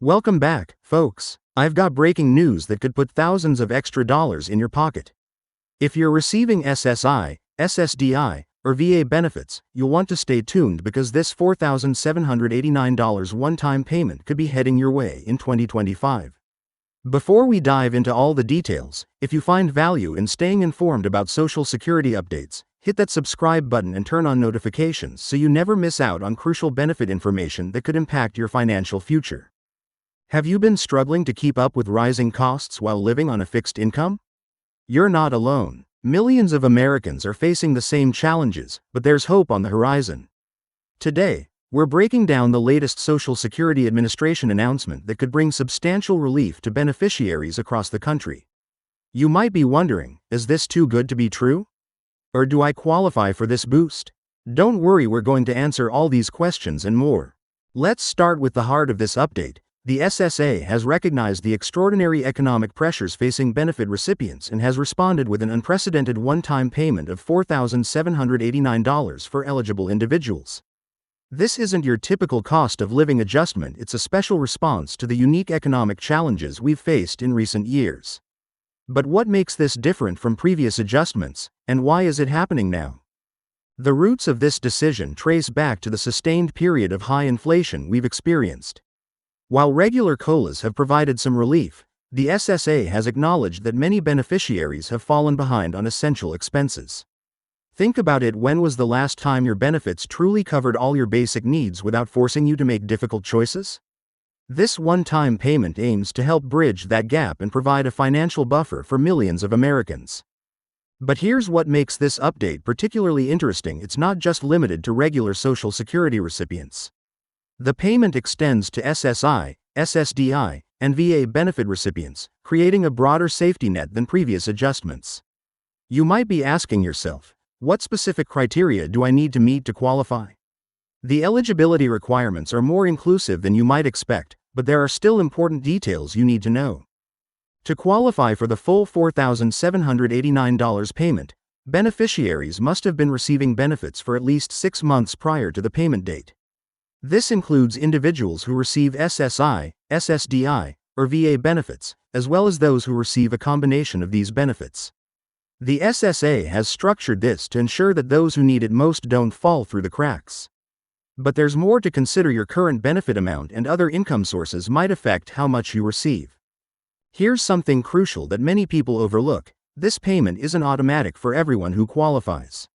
Welcome back, folks. I've got breaking news that could put thousands of extra dollars in your pocket. If you're receiving SSI, SSDI, or VA benefits, you'll want to stay tuned because this $4,789 one-time payment could be heading your way in 2025. Before we dive into all the details, if you find value in staying informed about Social Security updates, hit that subscribe button and turn on notifications so you never miss out on crucial benefit information that could impact your financial future. Have you been struggling to keep up with rising costs while living on a fixed income? You're not alone. Millions of Americans are facing the same challenges, but there's hope on the horizon. Today, we're breaking down the latest Social Security Administration announcement that could bring substantial relief to beneficiaries across the country. You might be wondering, is this too good to be true? Or do I qualify for this boost? Don't worry, we're going to answer all these questions and more. Let's start with the heart of this update. The SSA has recognized the extraordinary economic pressures facing benefit recipients and has responded with an unprecedented one-time payment of $4,789 for eligible individuals. This isn't your typical cost of living adjustment, it's a special response to the unique economic challenges we've faced in recent years. But what makes this different from previous adjustments, and why is it happening now? The roots of this decision trace back to the sustained period of high inflation we've experienced. While regular COLAs have provided some relief, the SSA has acknowledged that many beneficiaries have fallen behind on essential expenses. Think about it: when was the last time your benefits truly covered all your basic needs without forcing you to make difficult choices? This one-time payment aims to help bridge that gap and provide a financial buffer for millions of Americans. But here's what makes this update particularly interesting: it's not just limited to regular Social Security recipients. The payment extends to SSI, SSDI, and VA benefit recipients, creating a broader safety net than previous adjustments. You might be asking yourself, what specific criteria do I need to meet to qualify? The eligibility requirements are more inclusive than you might expect, but there are still important details you need to know. To qualify for the full $4,789 payment, beneficiaries must have been receiving benefits for at least 6 months prior to the payment date. This includes individuals who receive SSI, SSDI, or VA benefits, as well as those who receive a combination of these benefits. The SSA has structured this to ensure that those who need it most don't fall through the cracks. But there's more to consider. Your current benefit amount and other income sources might affect how much you receive. Here's something crucial that many people overlook: this payment isn't automatic for everyone who qualifies.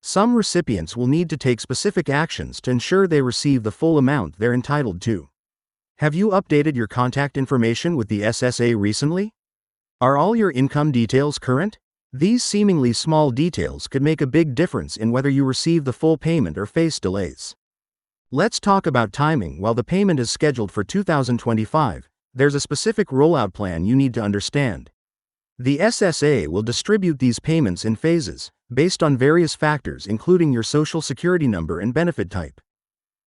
Some recipients will need to take specific actions to ensure they receive the full amount they're entitled to. Have you updated your contact information with the SSA recently? Are all your income details current? These seemingly small details could make a big difference in whether you receive the full payment or face delays. Let's talk about timing. While the payment is scheduled for 2025, there's a specific rollout plan you need to understand. The SSA will distribute these payments in phases, based on various factors including your Social Security number and benefit type.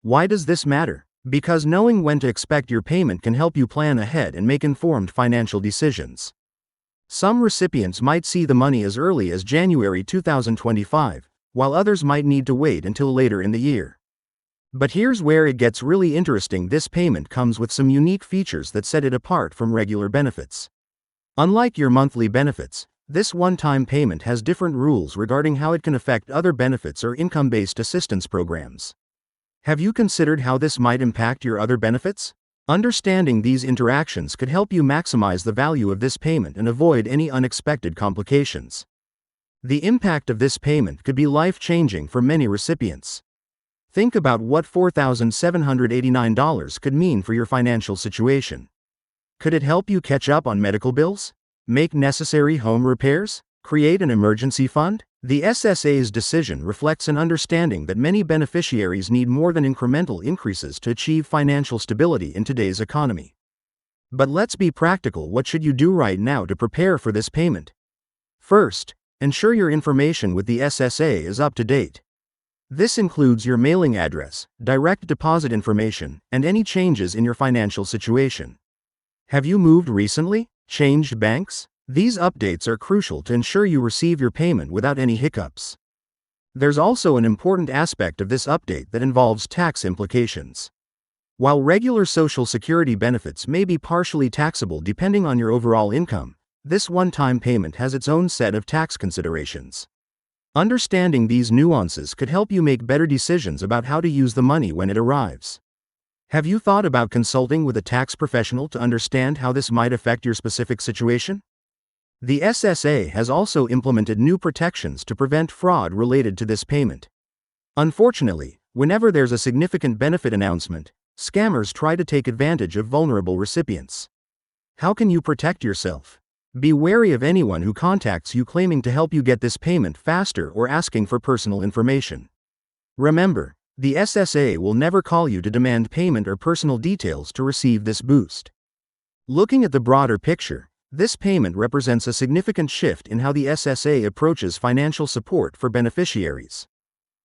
Why does this matter? Because knowing when to expect your payment can help you plan ahead and make informed financial decisions. Some recipients might see the money as early as January 2025, while others might need to wait until later in the year. But here's where it gets really interesting: this payment comes with some unique features that set it apart from regular benefits. Unlike your monthly benefits, this one-time payment has different rules regarding how it can affect other benefits or income-based assistance programs. Have you considered how this might impact your other benefits? Understanding these interactions could help you maximize the value of this payment and avoid any unexpected complications. The impact of this payment could be life-changing for many recipients. Think about what $4,789 could mean for your financial situation. Could it help you catch up on medical bills? Make necessary home repairs? Create an emergency fund? The SSA's decision reflects an understanding that many beneficiaries need more than incremental increases to achieve financial stability in today's economy. But let's be practical. What should you do right now to prepare for this payment? First, ensure your information with the SSA is up to date. This includes your mailing address, direct deposit information, and any changes in your financial situation. Have you moved recently? Changed banks? These updates are crucial to ensure you receive your payment without any hiccups. There's also an important aspect of this update that involves tax implications. While regular Social Security benefits may be partially taxable depending on your overall income, this one-time payment has its own set of tax considerations. Understanding these nuances could help you make better decisions about how to use the money when it arrives. Have you thought about consulting with a tax professional to understand how this might affect your specific situation? The SSA has also implemented new protections to prevent fraud related to this payment. Unfortunately, whenever there's a significant benefit announcement, scammers try to take advantage of vulnerable recipients. How can you protect yourself? Be wary of anyone who contacts you claiming to help you get this payment faster or asking for personal information. Remember, the SSA will never call you to demand payment or personal details to receive this boost. Looking at the broader picture, this payment represents a significant shift in how the SSA approaches financial support for beneficiaries.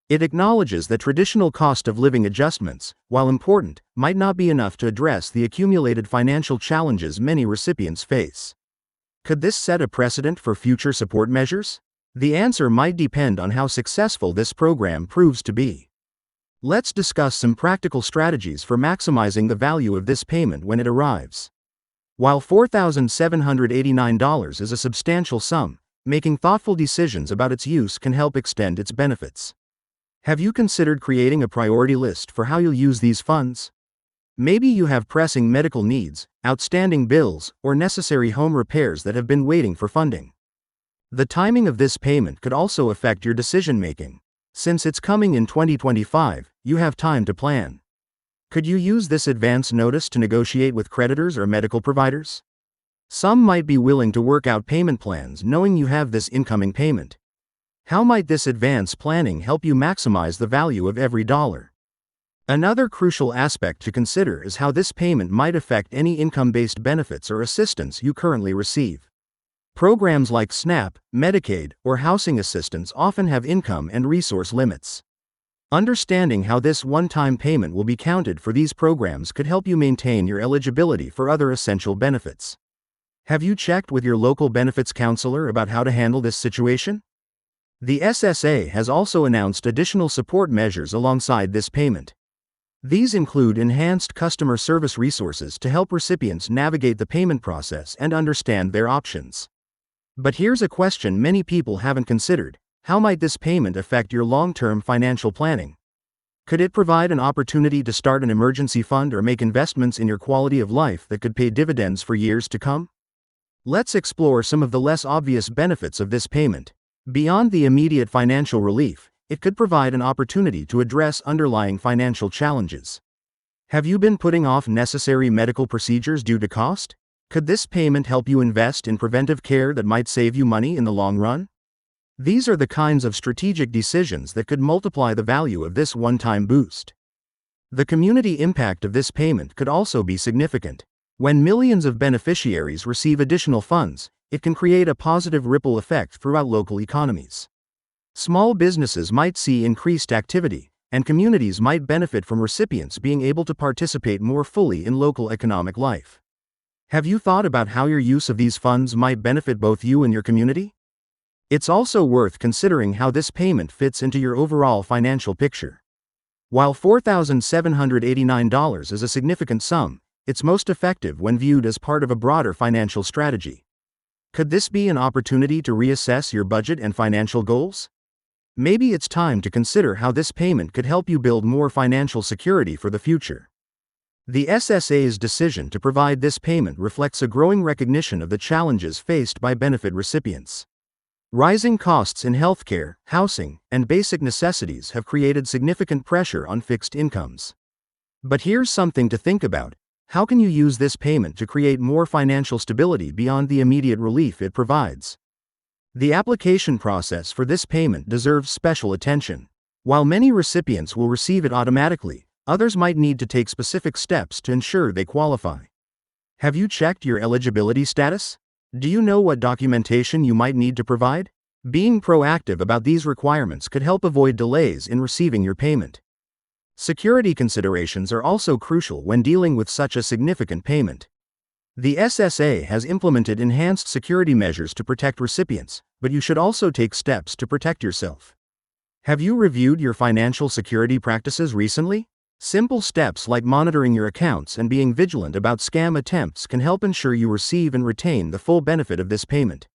It acknowledges that traditional cost of living adjustments, while important, might not be enough to address the accumulated financial challenges many recipients face. Could this set a precedent for future support measures? The answer might depend on how successful this program proves to be. Let's discuss some practical strategies for maximizing the value of this payment when it arrives. While $4,789 is a substantial sum, making thoughtful decisions about its use can help extend its benefits. Have you considered creating a priority list for how you'll use these funds? Maybe you have pressing medical needs, outstanding bills, or necessary home repairs that have been waiting for funding. The timing of this payment could also affect your decision-making. Since it's coming in 2025, you have time to plan. Could you use this advance notice to negotiate with creditors or medical providers? Some might be willing to work out payment plans knowing you have this incoming payment. How might this advance planning help you maximize the value of every dollar? Another crucial aspect to consider is how this payment might affect any income-based benefits or assistance you currently receive. Programs like SNAP, Medicaid, or housing assistance often have income and resource limits. Understanding how this one-time payment will be counted for these programs could help you maintain your eligibility for other essential benefits. Have you checked with your local benefits counselor about how to handle this situation? The SSA has also announced additional support measures alongside this payment. These include enhanced customer service resources to help recipients navigate the payment process and understand their options. But here's a question many people haven't considered: how might this payment affect your long-term financial planning? Could it provide an opportunity to start an emergency fund or make investments in your quality of life that could pay dividends for years to come? Let's explore some of the less obvious benefits of this payment. Beyond the immediate financial relief, it could provide an opportunity to address underlying financial challenges. Have you been putting off necessary medical procedures due to cost? Could this payment help you invest in preventive care that might save you money in the long run? These are the kinds of strategic decisions that could multiply the value of this one-time boost. The community impact of this payment could also be significant. When millions of beneficiaries receive additional funds, it can create a positive ripple effect throughout local economies. Small businesses might see increased activity, and communities might benefit from recipients being able to participate more fully in local economic life. Have you thought about how your use of these funds might benefit both you and your community? It's also worth considering how this payment fits into your overall financial picture. While $4,789 is a significant sum, it's most effective when viewed as part of a broader financial strategy. Could this be an opportunity to reassess your budget and financial goals? Maybe it's time to consider how this payment could help you build more financial security for the future. The SSA's decision to provide this payment reflects a growing recognition of the challenges faced by benefit recipients. Rising costs in healthcare, housing, and basic necessities have created significant pressure on fixed incomes. But here's something to think about: how can you use this payment to create more financial stability beyond the immediate relief it provides? The application process for this payment deserves special attention. While many recipients will receive it automatically, others might need to take specific steps to ensure they qualify. Have you checked your eligibility status? Do you know what documentation you might need to provide? Being proactive about these requirements could help avoid delays in receiving your payment. Security considerations are also crucial when dealing with such a significant payment. The SSA has implemented enhanced security measures to protect recipients, but you should also take steps to protect yourself. Have you reviewed your financial security practices recently? Simple steps like monitoring your accounts and being vigilant about scam attempts can help ensure you receive and retain the full benefit of this payment.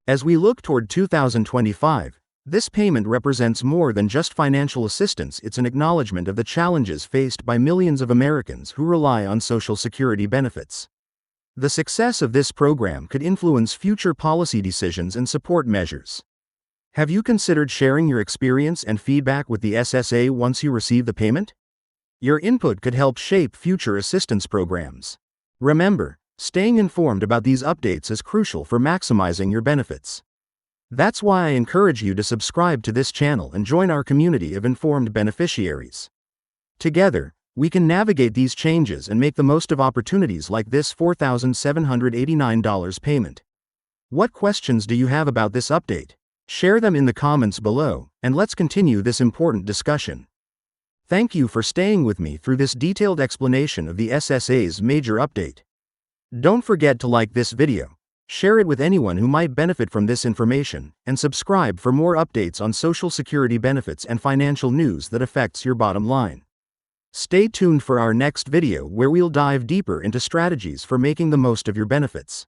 As we look toward 2025, this payment represents more than just financial assistance. It's an acknowledgement of the challenges faced by millions of Americans who rely on Social Security benefits. The success of this program could influence future policy decisions and support measures. Have you considered sharing your experience and feedback with the SSA once you receive the payment? Your input could help shape future assistance programs. Remember, staying informed about these updates is crucial for maximizing your benefits. That's why I encourage you to subscribe to this channel and join our community of informed beneficiaries. Together, we can navigate these changes and make the most of opportunities like this $4,789 payment. What questions do you have about this update? Share them in the comments below, and let's continue this important discussion. Thank you for staying with me through this detailed explanation of the SSA's major update. Don't forget to like this video, share it with anyone who might benefit from this information, and subscribe for more updates on Social Security benefits and financial news that affects your bottom line. Stay tuned for our next video where we'll dive deeper into strategies for making the most of your benefits.